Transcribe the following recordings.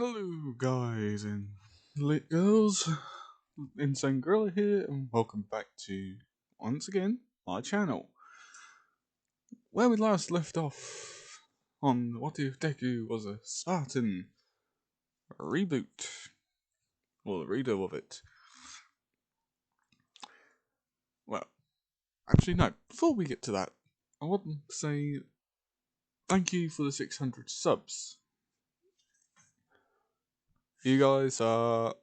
Hello guys and lit girls, Insane Gorilla here and welcome back to, once again, my channel. Where we last left off on What If Deku Was a Spartan reboot, or the redo of it. Well, actually no, before we get to that, I want to say thank you for the 600 subs. You guys are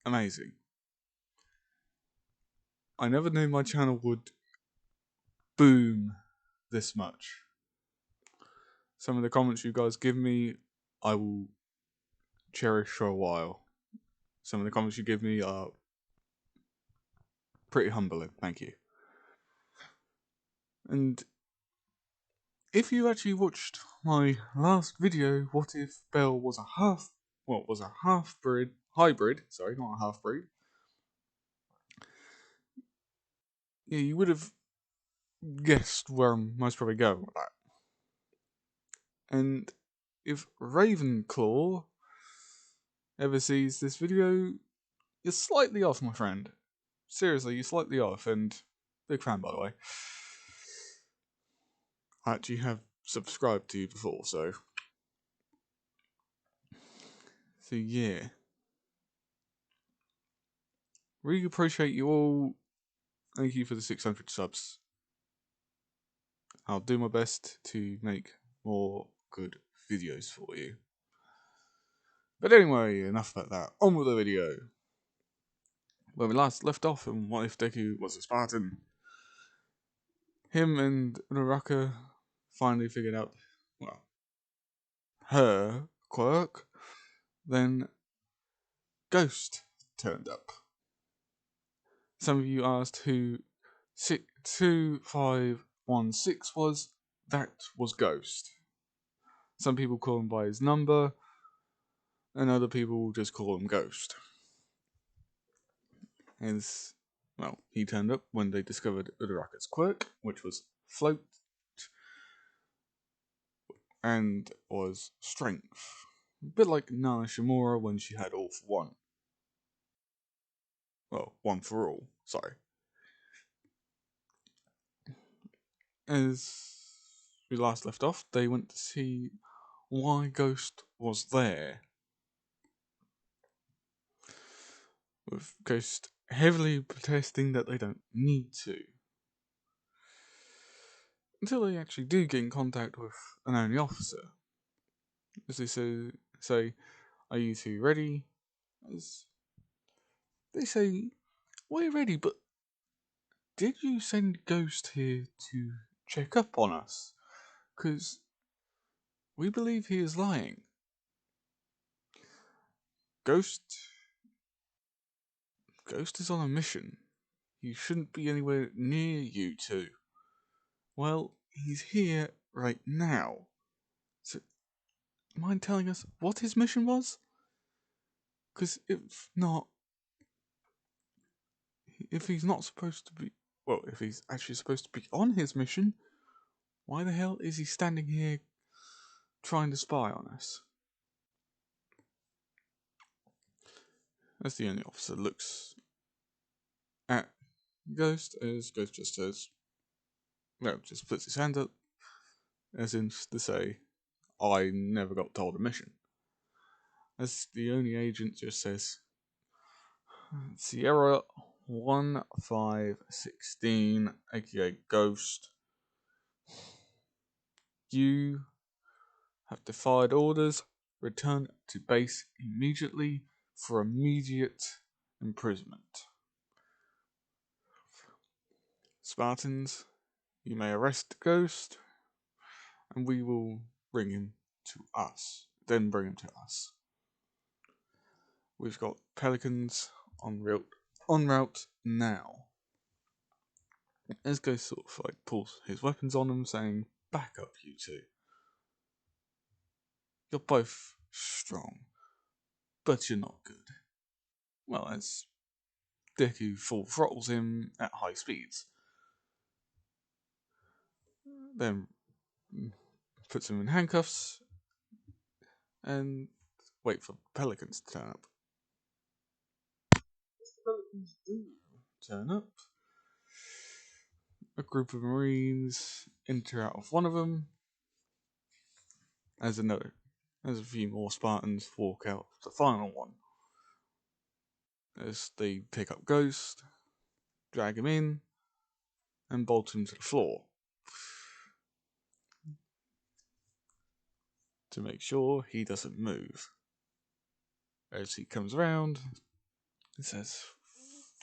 amazing. I never knew my channel would boom this much. Some of the comments you guys give me, I will cherish for a while. Some of the comments you give me are pretty humbling, thank you. And if you actually watched my last video, what if Belle was a hybrid, sorry, not a half-breed. Yeah, you would have guessed where I'm most probably going with that. And if Ravenclaw ever sees this video, you're slightly off, my friend. Seriously, you're slightly off, and big fan, by the way. I actually have subscribed to you before, so yeah. Really appreciate you all. Thank you for the 600 subs. I'll do my best to make more good videos for you. But anyway, enough about that. On with the video. When we last left off in What If Deku Was a Spartan, him and Naraka finally figured out, well, her quirk. Then Ghost turned up. Some of you asked who 2516 was. That was Ghost. Some people call him by his number, and other people just call him Ghost. As well, he turned up when they discovered Uraraka's quirk, which was Float, and was Strength. A bit like Nana Shimura when she had All for One. Well, One for All, sorry. As we last left off, they went to see why Ghost was there. With Ghost heavily protesting that they don't need to. Until they actually do get in contact with an enemy officer. As they say, are you two ready? As they say, we're ready, but did you send Ghost here to check up on us? Because we believe he is lying. Ghost is on a mission. He shouldn't be anywhere near you two. Well, he's here right now. So, mind telling us what his mission was? Because if not, if he's not supposed to be, well, if he's actually supposed to be on his mission, why the hell is he standing here trying to spy on us? As the only officer looks at Ghost, as Ghost just says, no, just puts his hand up, as in to say, I never got told a mission. As the only agent just says, Sierra 1516, aka Ghost, you have defied orders, return to base immediately for immediate imprisonment. Spartans, you may arrest Ghost, and we will bring him to us. Then bring him to us. We've got pelicans en route now. As Ghost sort of like pulls his weapons on him, saying, "Back up, you two. You're both strong, but you're not good." Well, as Deku full throttles him at high speeds. Then puts him in handcuffs and wait for pelicans to turn up. Pelicans do turn up. A group of marines enter out of one of them, as a few more Spartans walk out of the final one. As they pick up Ghost, drag him in, and bolt him to the floor to make sure he doesn't move. As he comes around, he says,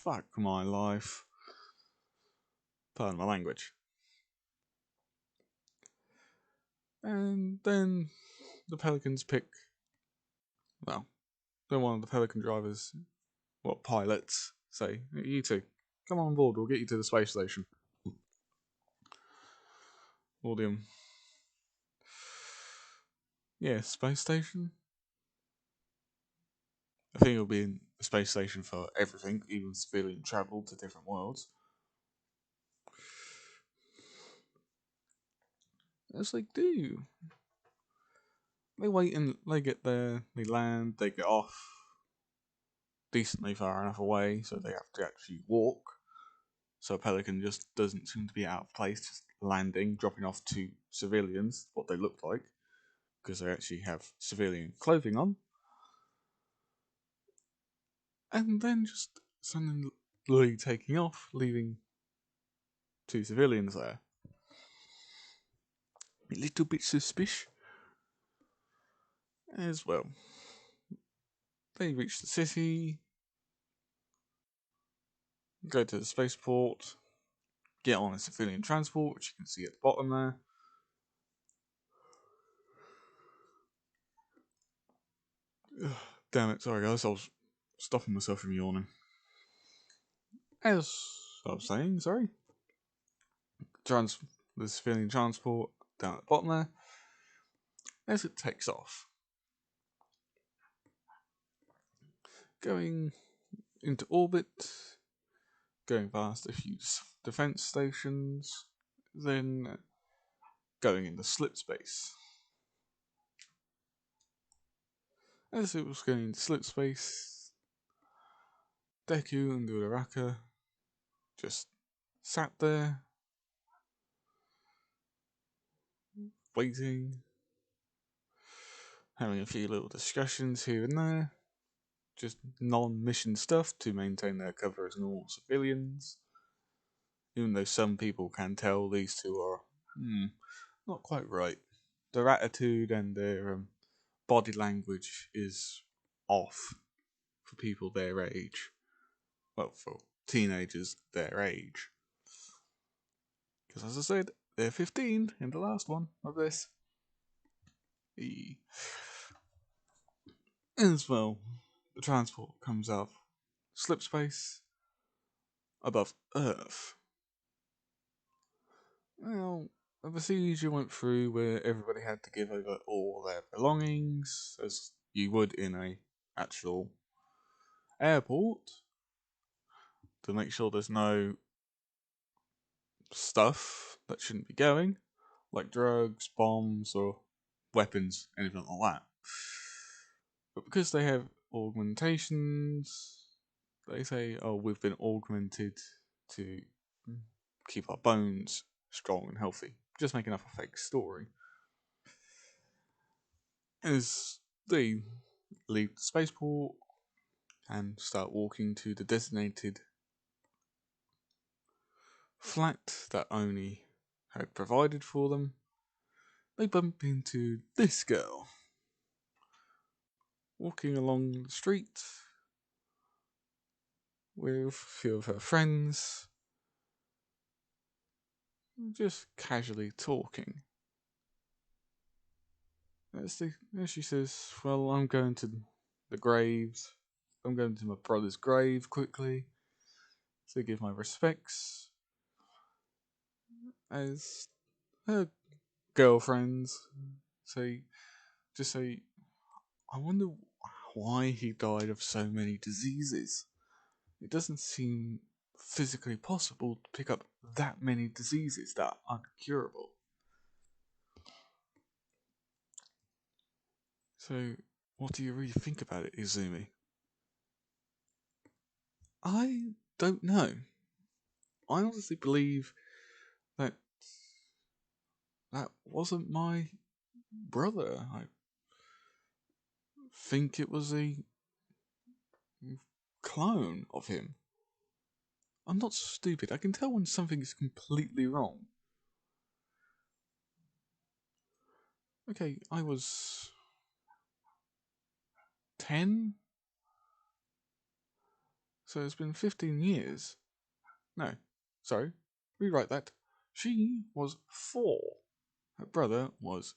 "Fuck my life." Pardon my language. And then the Pelicans pick, well, then one of the Pelican drivers, pilots, say, "You two, come on board, we'll get you to the space station." Audium. Yeah, space station? I think it'll be in the space station for everything, even civilian travel to different worlds. As they do. They wait and they get there, they land, they get off decently far enough away so they have to actually walk. So a pelican just doesn't seem to be out of place, just landing, dropping off two civilians, what they look like, because they actually have civilian clothing on. And then just suddenly taking off, leaving two civilians there. A little bit suspicious. As well. They reach the city, go to the spaceport, get on a civilian transport, which you can see at the bottom there. Ugh, damn it, sorry guys, I was stopping myself from yawning. As I was saying, sorry. The civilian transport down at the bottom there. As it takes off. Going into orbit, going past a few defense stations, then going into slip space. As it was going into slip space, Deku and Duraraka just sat there, waiting, having a few little discussions here and there, just non-mission stuff to maintain their cover as normal civilians. Even though some people can tell these two are not quite right. Their attitude and their body language is off for people their age. Well, for teenagers their age. Because as I said, they're 15 in the last one of this. As well, the transport comes out of slip space above Earth. Well, a procedure went through where everybody had to give over all their belongings, as you would in a actual airport, to make sure there's no stuff that shouldn't be going, like drugs, bombs, or weapons, anything like that. But because they have augmentations, they say, "Oh, we've been augmented to keep our bones strong and healthy." Just making up a fake story. As they leave the spaceport and start walking to the designated flat that Oni had provided for them, they bump into this girl walking along the street with a few of her friends, just casually talking. As she says, "Well, I'm going to the graves. I'm going to my brother's grave quickly to give my respects." As her girlfriends say, "I wonder why he died of so many diseases. It doesn't seem physically possible to pick up that many diseases that are incurable." So What do you really think about it, Izumi? I don't know. I honestly believe that that wasn't my brother. I think it was a clone of him. I'm not stupid. I can tell when something is completely wrong. Okay, I was 10, so it's been 15 years. No, sorry, rewrite that. She was 4. Her brother was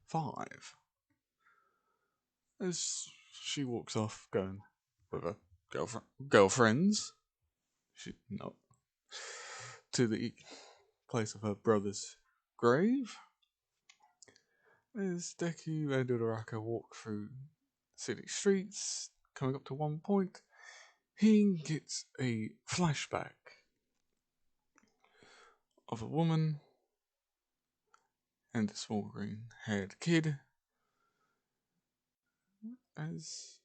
5. As she walks off, going with her girlfriends, she not to the place of her brother's grave. As Deku and Uraraka walk through city streets, coming up to one point, he gets a flashback of a woman and a small green haired kid as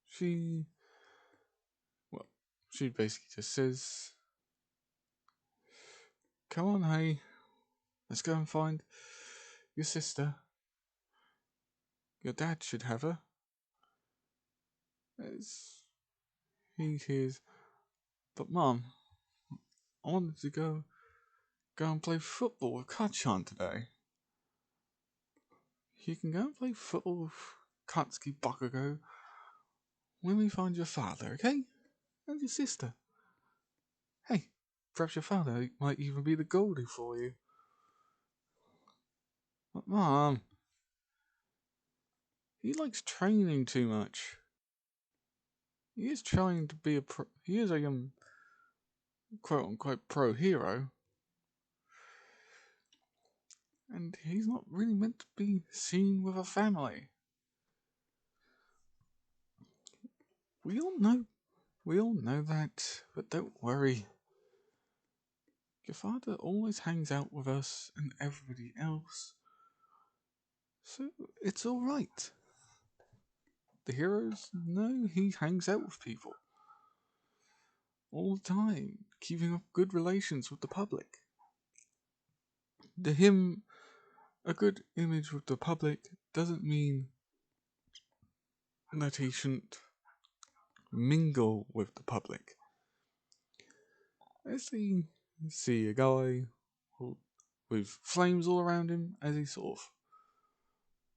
she, well, she basically just says, "Come on, hey, let's go and find your sister. Your dad should have her." As he hears, "But mum, I wanted to go and play football with Kachan today." "You can go and play football with Katsuki Bakugo when we find your father, okay? And your sister. Hey, perhaps your father might even be the goalie for you." "But mum, he likes training too much. He is trying to be he is a quote unquote pro hero, and he's not really meant to be seen with a family." We all know that, but don't worry. Your father always hangs out with us and everybody else, so it's alright. The heroes know he hangs out with people all the time, keeping up good relations with the public. To him, a good image with the public doesn't mean that he shouldn't mingle with the public. As he see a guy with flames all around him as he sort of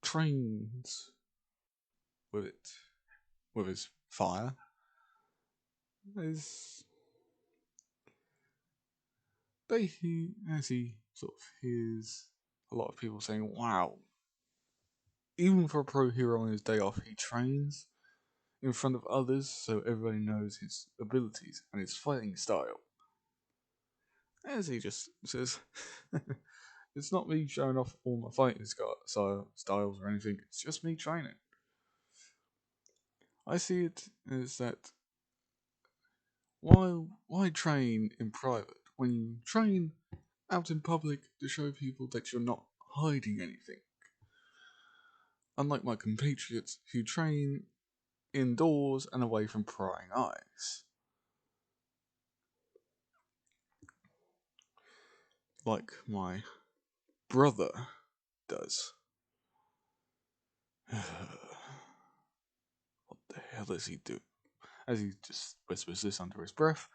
trains with it, with his fire, as as he sort of hears a lot of people saying, "Wow, even for a pro hero on his day off, he trains in front of others so everybody knows his abilities and his fighting style." As he just says, "It's not me showing off all my fighting styles or anything, it's just me training." I see it as that why train in private when you train out in public to show people that you're not hiding anything? Unlike my compatriots who train indoors and away from prying eyes. Like my brother does. What the hell is he doing? As he just whispers this under his breath.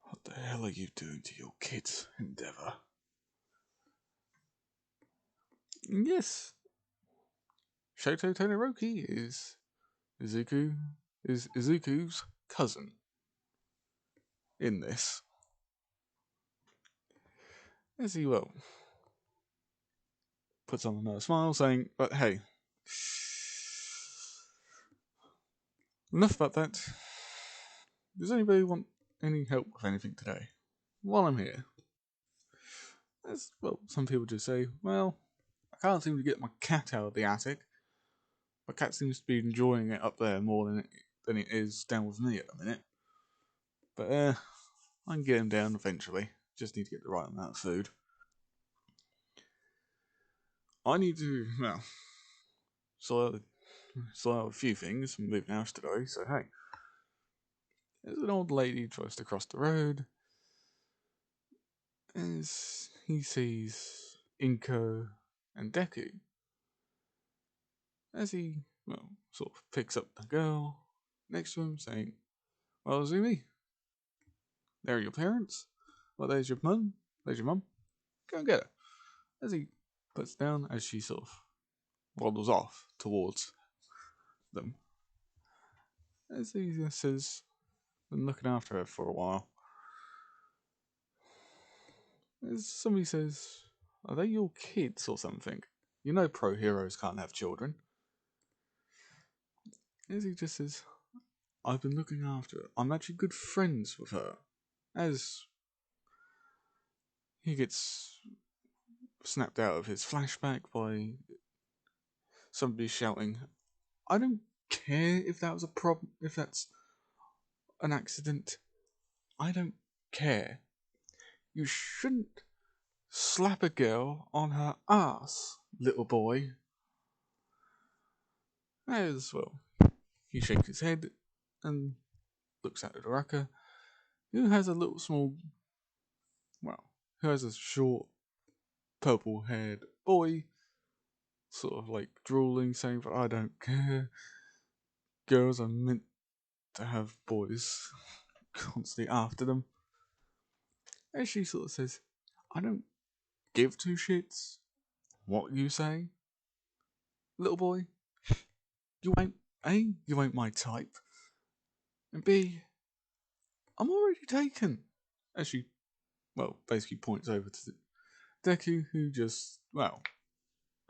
"What the hell are you doing to your kid's endeavor?" Yes, Shoto Todoroki is Izuku's cousin in this. As he puts on another smile, saying, "But hey, enough about that. Does anybody want any help with anything today? While I'm here." As well, some people just say, "Well, I can't seem to get my cat out of the attic. My cat seems to be enjoying it up there more than it is down with me at the minute. But I can get him down eventually. Just need to get the right amount of food. I need to, well, So a few things from moving house today. So hey, there's an old lady tries to cross the road as he sees Inko and Deku as he sort of picks up the girl next to him, saying, "Well, Zumi, there are your parents. Well, there's your mum. There's your mum. Go and get her." As he puts down, as she sort of waddles off towards them, as he says, "Been looking after her for a while." As somebody says, "Are they your kids or something? You know pro heroes can't have children." As he just says, "I've been looking after her. I'm actually good friends with her." As he gets snapped out of his flashback by somebody shouting, "I don't care if that was a problem, if that's an accident. I don't care. You shouldn't slap a girl on her ass, little boy." As well, he shakes his head and looks at Uraraka, who has a little small, who has a short, purple haired boy, sort of like drooling, saying, "But I don't care. Girls are meant to have boys constantly after them." And she sort of says, "I don't give two shits what you say, little boy. You ain't, A, you ain't my type, and B, I'm already taken." As she, basically points over to Deku, who just,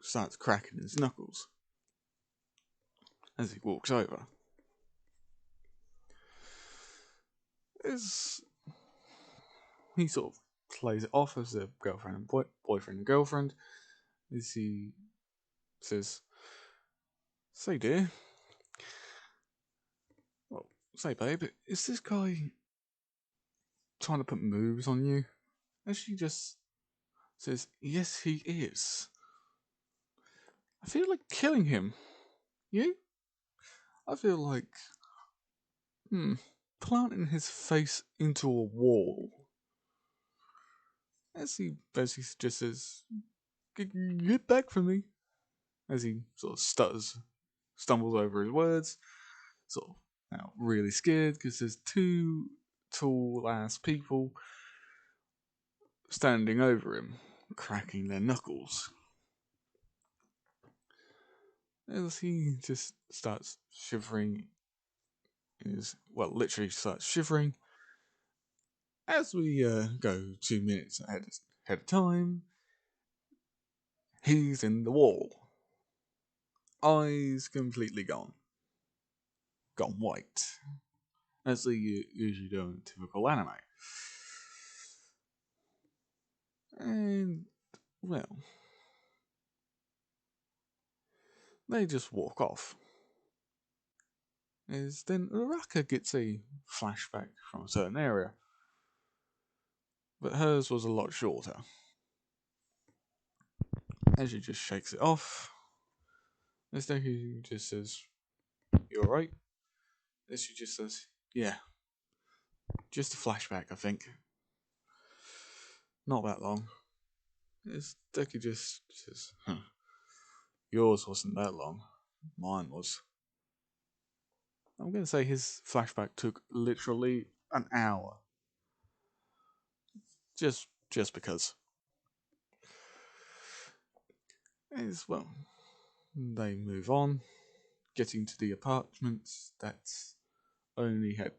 starts cracking his knuckles as he walks over. As he sort of plays it off as a girlfriend and boyfriend and girlfriend, as he says, "Say, dear, say, babe, is this guy trying to put moves on you?" And she just says, "Yes, he is. I feel like killing him. You?" "I feel like, planting his face into a wall." As he basically just says, "Get back from me." As he sort of stutters, stumbles over his words, sort of now really scared because there's two tall ass people standing over him, cracking their knuckles. As he just starts shivering, literally starts shivering. As we go 2 minutes ahead of time, he's in the wall, eyes completely gone white, as they usually do in typical anime. And, they just walk off. As then Uraraka gets a flashback from a certain area, but hers was a lot shorter. As she just shakes it off, as Deku just says, "You alright?" As she just says, "Yeah, just a flashback, I think. Not that long." As Deku just says, "Yours wasn't that long. Mine was." I'm going to say his flashback took literally an hour. Just because. As they move on, getting to the apartment that Oni had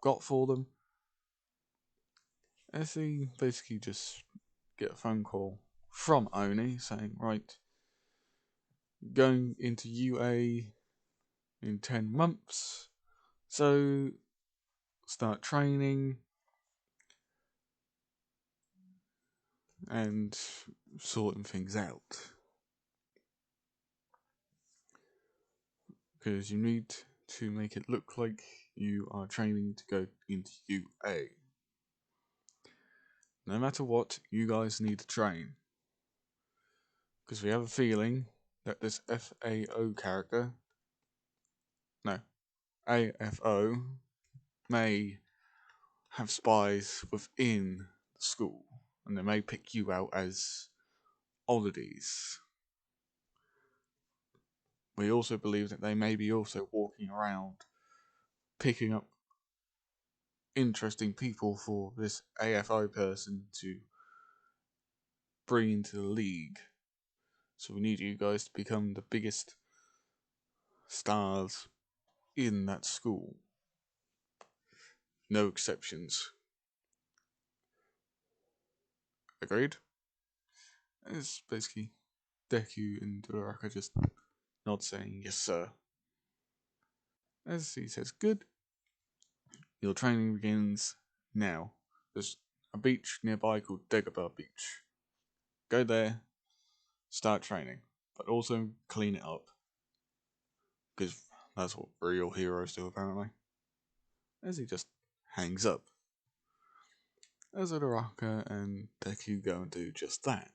got for them. As they basically just get a phone call from Oni saying, "Right, going into UA in 10 months, so start training and sorting things out. Because you need to make it look like you are training to go into UA. No matter what, you guys need to train. Because we have a feeling that this FAO character, no, AFO, may have spies within the school, and they may pick you out as oddities. We also believe that they may be also walking around picking up interesting people for this AFO person to bring into the league. So we need you guys to become the biggest stars in that school. No exceptions. Agreed? It's basically Deku and Uraraka just nod saying, yes sir. As he says, good. Your training begins now. There's a beach nearby called Dagobah Beach. Go there, start training, but also clean it up. Because that's what real heroes do, apparently. As he just hangs up. As Uraraka and Deku go and do just that.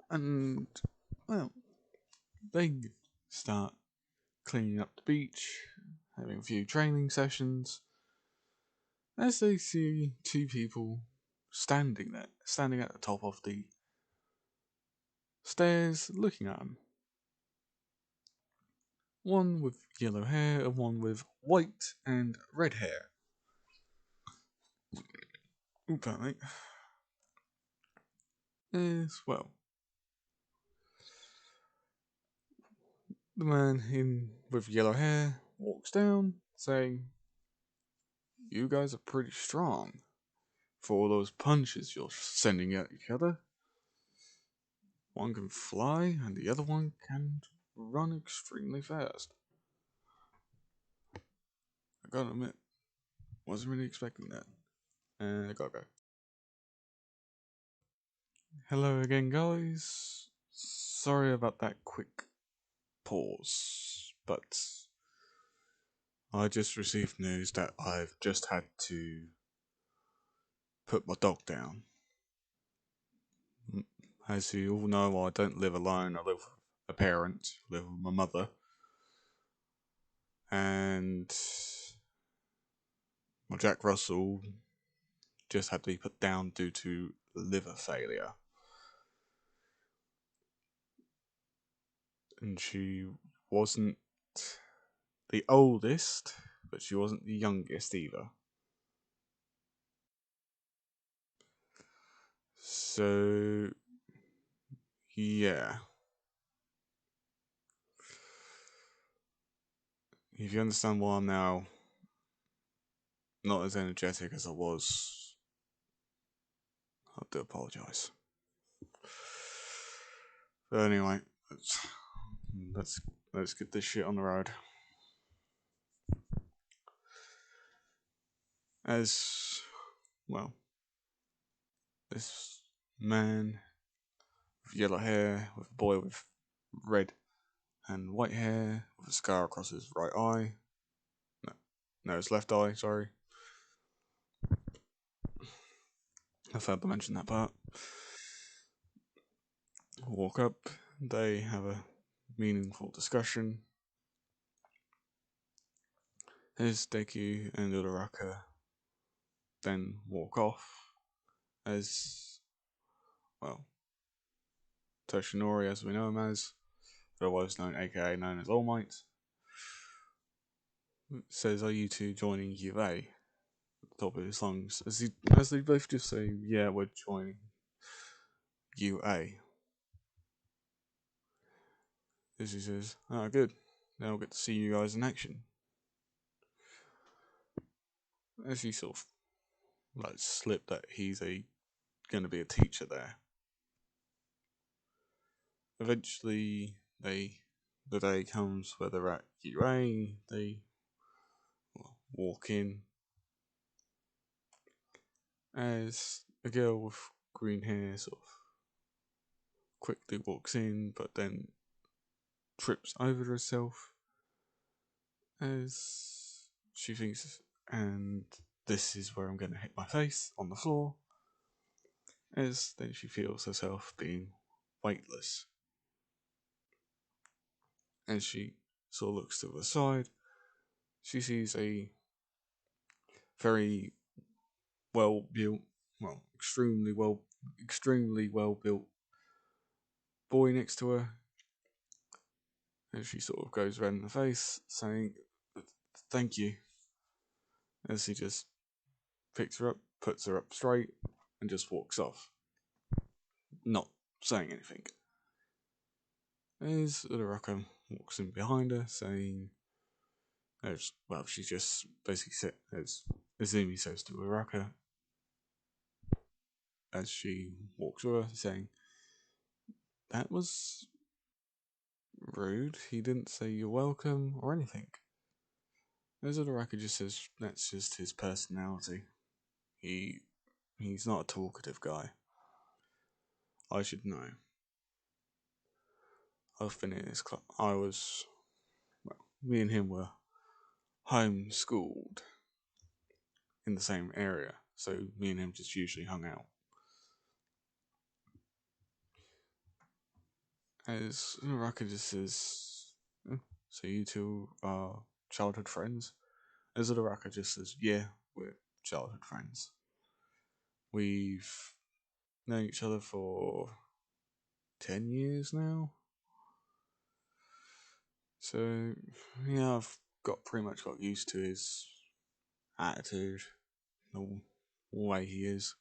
And, well, they start cleaning up the beach, having a few training sessions, as they see two people standing at the top of the stairs looking at them. One with yellow hair and one with white and red hair. Ooh, pardon me. As well. The man with yellow hair walks down, saying, you guys are pretty strong for all those punches you're sending at each other. One can fly, and the other one can run extremely fast. I gotta admit, wasn't really expecting that. I gotta go. Hello again, guys. Sorry about that quick pause, but I just received news that I've just had to put my dog down. As you all know, I don't live alone. I live with a parent, I live with my mother, and my Jack Russell just had to be put down due to liver failure. And she wasn't the oldest, but she wasn't the youngest either. So, yeah. If you understand why I'm now not as energetic as I was, I do apologise. But anyway, let's get this shit on the road. As well, this man with yellow hair, with a boy with red and white hair, with a scar across his right eye. No, his left eye, sorry. I failed to mention that part. Walk up, they have a meaningful discussion. As Deku and Uraraka then walk off, as, well, Toshinori, as we know him as, otherwise known, aka known as All Might, says, are you two joining UA? At the top of his lungs, as they both just say, yeah, we're joining UA. As he says, ah, good, now we'll get to see you guys in action. As he sort of, like, slipped that he's going to be a teacher there. Eventually, the day comes where they're at UA, they walk in, as a girl with green hair sort of quickly walks in, but then trips over herself, as she thinks, and this is where I'm going to hit my face on the floor, as then she feels herself being weightless. As she sort of looks to the side, she sees a very well built, well, extremely well built boy next to her. And she sort of goes red in the face, saying, "Thank you." As he just picks her up, puts her up straight, and just walks off, not saying anything. As Uraraka walks in behind her, saying, well, she just basically said, as Izumi says to Uraraka, as she walks over, saying, "That was rude. He didn't say you're welcome or anything." As Uraraka just says, that's just his personality. He's not a talkative guy. I should know. I've been in his club. Me and him were homeschooled in the same area, so me and him just usually hung out. As Uraraka just says, "Oh, so you two are childhood friends?" As Uraraka just says, "Yeah, we're childhood friends. We've known each other for 10 years now. So, yeah, I've pretty much got used to his attitude, the way he is.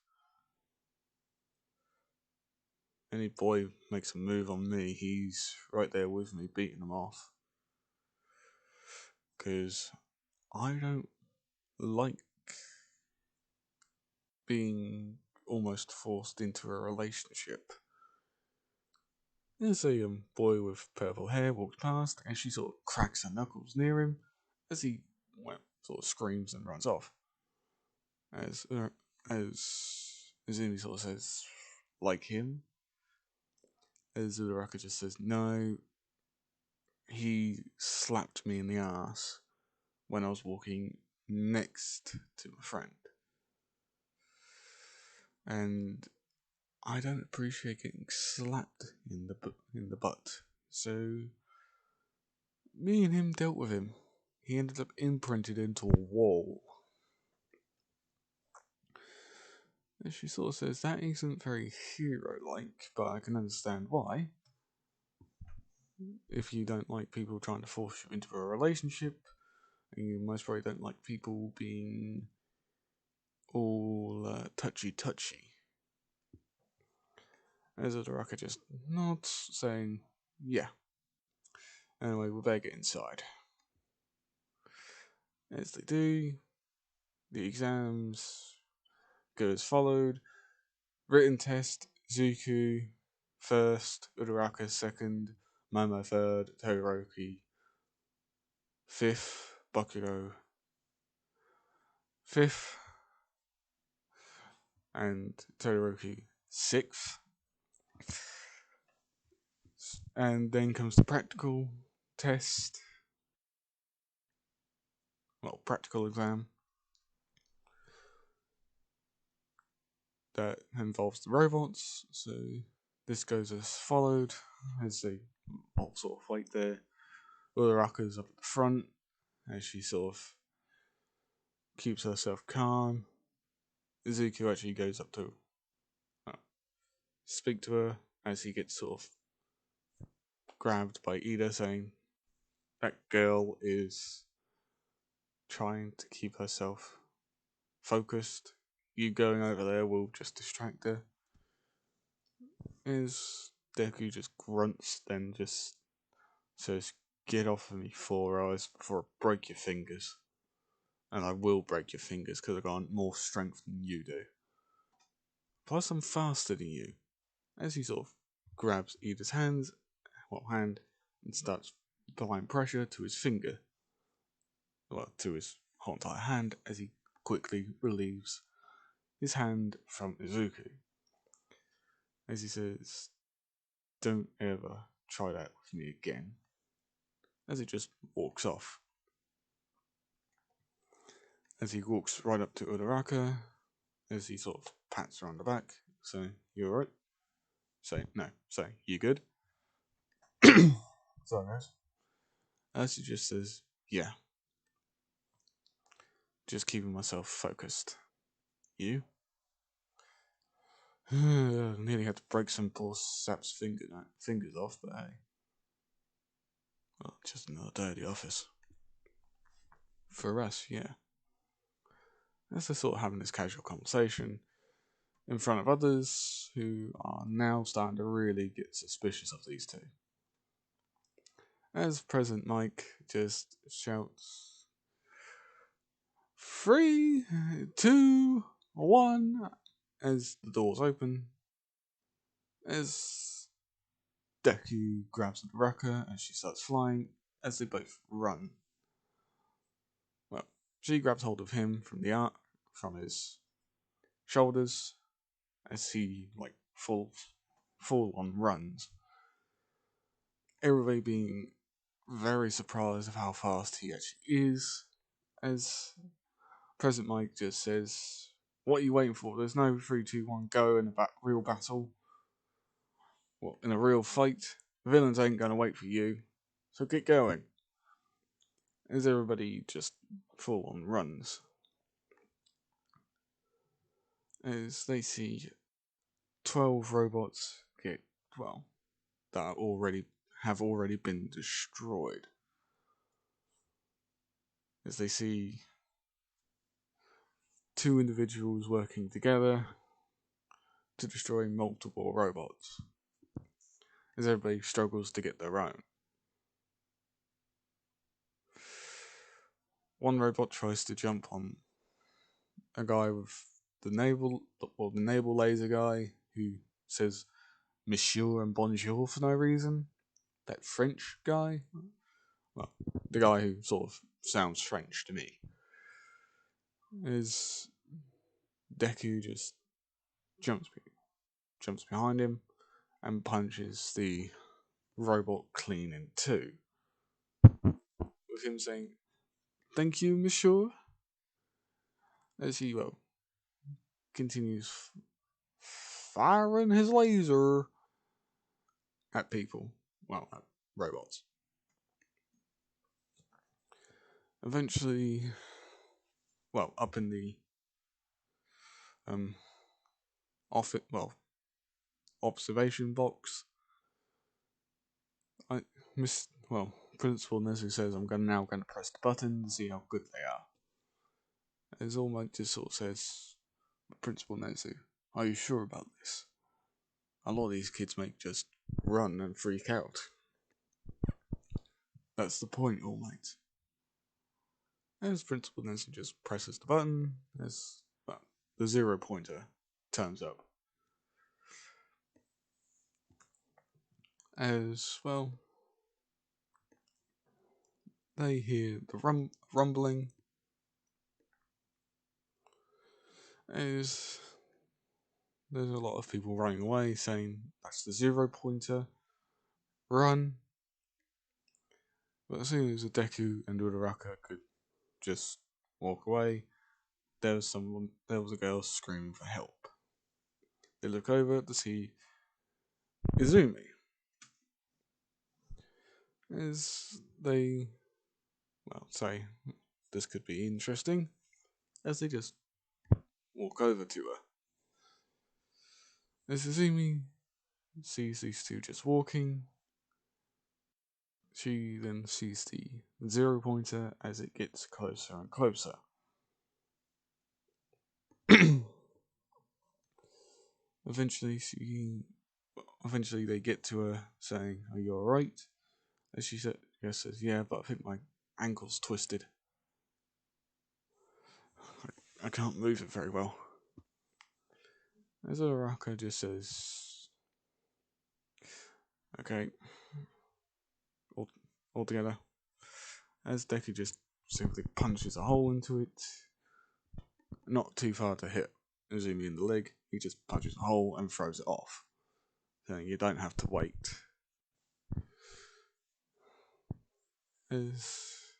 Any boy makes a move on me, he's right there with me, beating them off. Because I don't like being almost forced into a relationship." As a boy with purple hair walks past, and she sort of cracks her knuckles near him as he sort of screams and runs off. As Izumi sort of says, "Like him?" As Uraraka just says, "No, he slapped me in the ass when I was walking next to my friend. And I don't appreciate getting slapped in the butt. So me and him dealt with him. He ended up imprinted into a wall." And she sort of says, "That isn't very hero-like, but I can understand why. If you don't like people trying to force you into a relationship, and you most probably don't like people being all touchy-touchy." As Uraraka just nods, saying, "Yeah. Anyway, we better get inside." As they do, the exams go as followed. Written test, Zuku first, Uraraka second, Momo third, Todoroki fifth, Bakugo fifth, and Todoroki sixth. And then comes the practical test, practical exam that involves the robots. So this goes as followed, as they all sort of wait there. Uraraka's up at the front as she sort of keeps herself calm. Izuku actually goes up to speak to her as he gets sort of grabbed by Ida, saying, "That girl is trying to keep herself focused. You going over there will just distract her." As Deku just grunts, then just says, "Get off of me, Four Eyes, before I break your fingers." And I will break your fingers because I've got more strength than you do. Plus, I'm faster than you. As he sort of grabs Ida's hand, and starts applying pressure to his finger, to his whole entire hand, as he quickly relieves his hand from Izuku. As he says, "Don't ever try that with me again." As he just walks off. As he walks right up to Uraraka, as he sort of pats her on the back, So, you alright? Say, no. Say, you good? Sorry, guys. She just says, yeah. Just keeping myself focused. You? Nearly had to break some poor sap's fingers off, but hey. Well, just another day at the office. For us, yeah. As they're sort of having this casual conversation in front of others who are now starting to really get suspicious of these two. As President Mike just shouts, 3, 2, 1, as the doors open, as Deku grabs the Rucker and she starts flying, as they both run. Well, she grabs hold of him from his shoulders, as he full on runs. Everybody being very surprised of how fast he actually is, as President Mike just says, "What are you waiting for? There's no 3, 2, 1, go in a real battle. Well, in a real fight, villains ain't gonna wait for you, so get going." As everybody just full on runs, as they see 12 robots that have already been destroyed. As they see 2 individuals working together to destroy multiple robots, as everybody struggles to get their own. One robot tries to jump on a guy with the naval laser guy, who says Monsieur and Bonjour for no reason. That French guy, well, the guy who sort of sounds French to me, is Deku just jumps behind him and punches the robot clean in two, with him saying, "Thank you, Monsieur," as he continues firing his laser at people, at robots. Eventually, up in the observation box, Principal Nezu says, "I'm now going to press the button and see how good they are." As All Might just sort of says, "Principal Nezu, are you sure about this? A lot of these kids may just run and freak out. That's the point, All Might." As Principal Nezu just presses the button, as the 0 pointer turns up. As they hear the rumbling, as there's a lot of people running away saying, "That's the 0 pointer, run." But as soon as Deku and Uraraka could just walk away, there was a girl screaming for help. They look over to see Izumi, as they say this could be interesting, as they just walk over to her. As Izumi sees these two just walking, she then sees the 0 pointer as it gets closer and closer. Eventually they get to her saying, "Are you alright?" As she says, "Yeah, but I think my ankle's twisted. I can't move it very well." As Uraraka just says, "Okay, all together." As Deku just simply punches a hole into it, not too far to hit Izumi in the leg. He just punches a hole and throws it off, saying, "You don't have to wait." As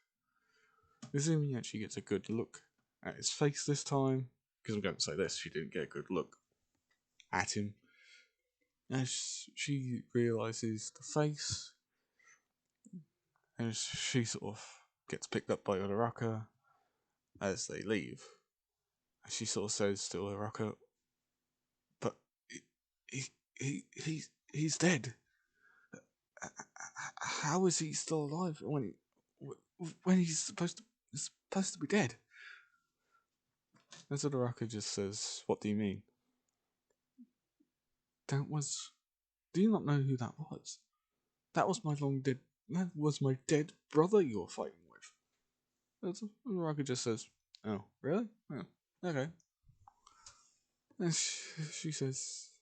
Izumi actually gets a good look at his face this time, because I'm going to say this, she didn't get a good look at him. As she realizes the face, and she sort of gets picked up by Uraraka as they leave. She sort of says to Uraraka, "But he, he's dead. How is he still alive when he's supposed to be dead?" And Uraraka just says, "What do you mean? That was. Do you not know who that was? That was my long dead. That was my dead brother you were fighting with." And Uraraka just says, "Oh, really? Oh, okay." And she says,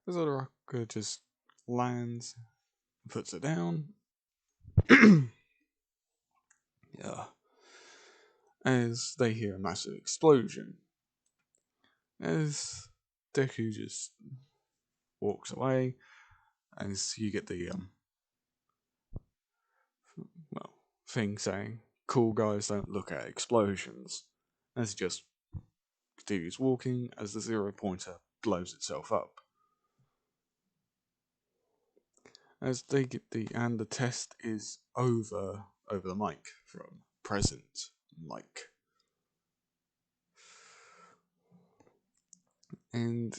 as Uraraka just lands, puts it down. Yeah. As they hear a massive explosion, as Deku just walks away, as you get the well thing saying, "Cool guys don't look at explosions," as he just continues walking as the 0 pointer blows itself up. As they get the test is over the mic from present mic. And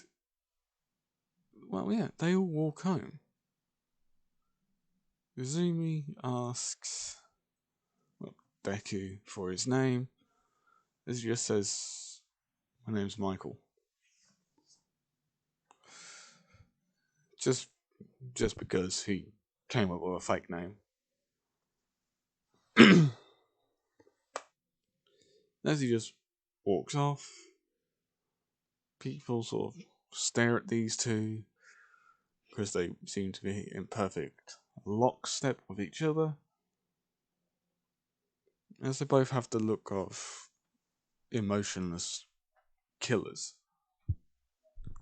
well, yeah, they all walk home. Izumi asks Deku for his name, as he just says, "My name's Michael." Just because he came up with a fake name. As he just walks off, people sort of stare at these two because they seem to be in perfect lockstep with each other, as they both have the look of emotionless killers.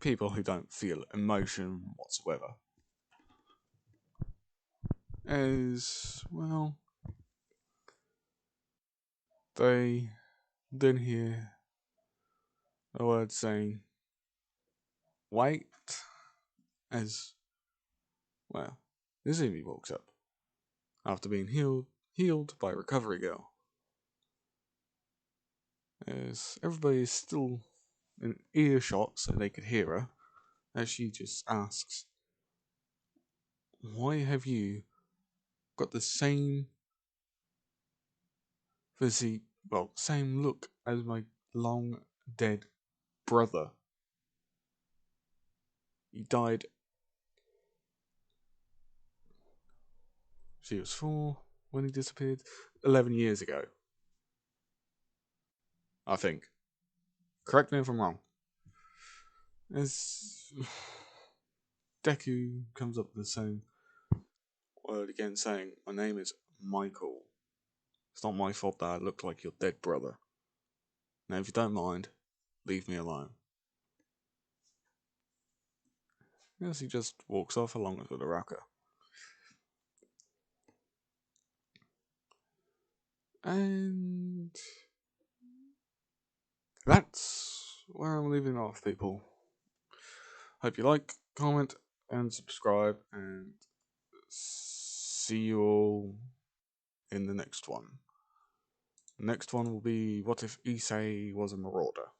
People who don't feel emotion whatsoever. As well, they then hear a word saying, "Wait," as well, Izumi walks up after being healed by Recovery Girl. As everybody is still in earshot so they could hear her, as she just asks, "Why have you got the same physique, well, same look as my long dead brother? He died." She was 4 when he disappeared, 11 years ago, I think. Correct me if I'm wrong. As Deku comes up with the same word again, saying, "My name is Michael. It's not my fault that I look like your dead brother. Now, if you don't mind, leave me alone." As he just walks off along with Uraraka. And that's where I'm leaving off, people. Hope you like, comment, and subscribe, and see you all in the next one. The next one will be, what if Issei was a marauder?